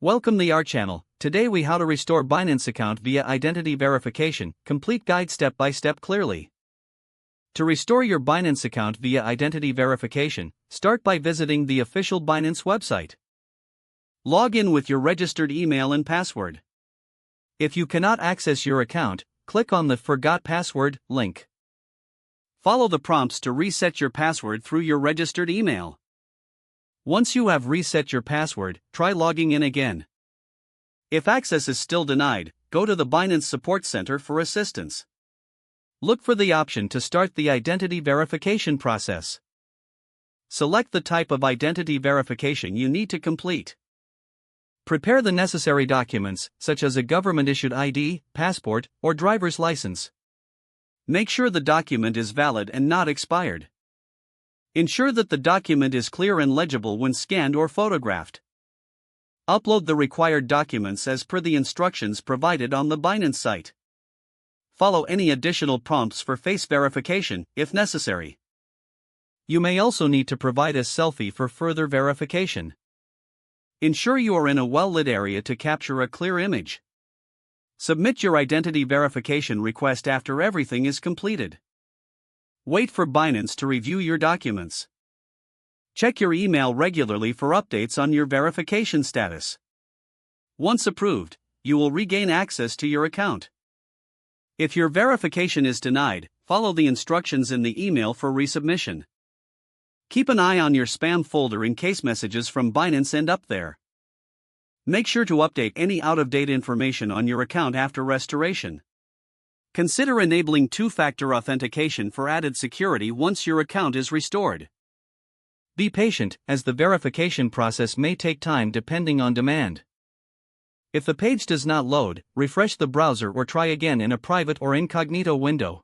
Welcome to our channel. Today we how to restore Binance account via identity verification, complete guide step by step clearly. To restore your Binance account via identity verification, start by visiting the official Binance website. Log in with your registered email and password. If you cannot access your account, click on the Forgot Password link. Follow the prompts to reset your password through your registered email. Once you have reset your password, try logging in again. If access is still denied, go to the Binance Support Center for assistance. Look for the option to start the identity verification process. Select the type of identity verification you need to complete. Prepare the necessary documents, such as a government-issued ID, passport, or driver's license. Make sure the document is valid and not expired. Ensure that the document is clear and legible when scanned or photographed. Upload the required documents as per the instructions provided on the Binance site. Follow any additional prompts for face verification, if necessary. You may also need to provide a selfie for further verification. Ensure you are in a well-lit area to capture a clear image. Submit your identity verification request after everything is completed. Wait for Binance to review your documents. Check your email regularly for updates on your verification status. Once approved, you will regain access to your account. If your verification is denied, follow the instructions in the email for resubmission. Keep an eye on your spam folder in case messages from Binance end up there. Make sure to update any out-of-date information on your account after restoration. Consider enabling two-factor authentication for added security once your account is restored. Be patient, as the verification process may take time depending on demand. If the page does not load, refresh the browser or try again in a private or incognito window.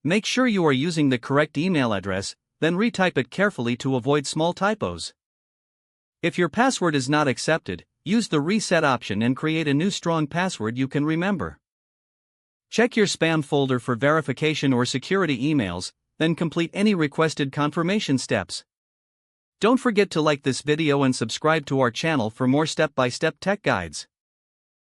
Make sure you are using the correct email address, then retype it carefully to avoid small typos. If your password is not accepted, use the reset option and create a new strong password you can remember. Check your spam folder for verification or security emails, then complete any requested confirmation steps. Don't forget to like this video and subscribe to our channel for more step-by-step tech guides.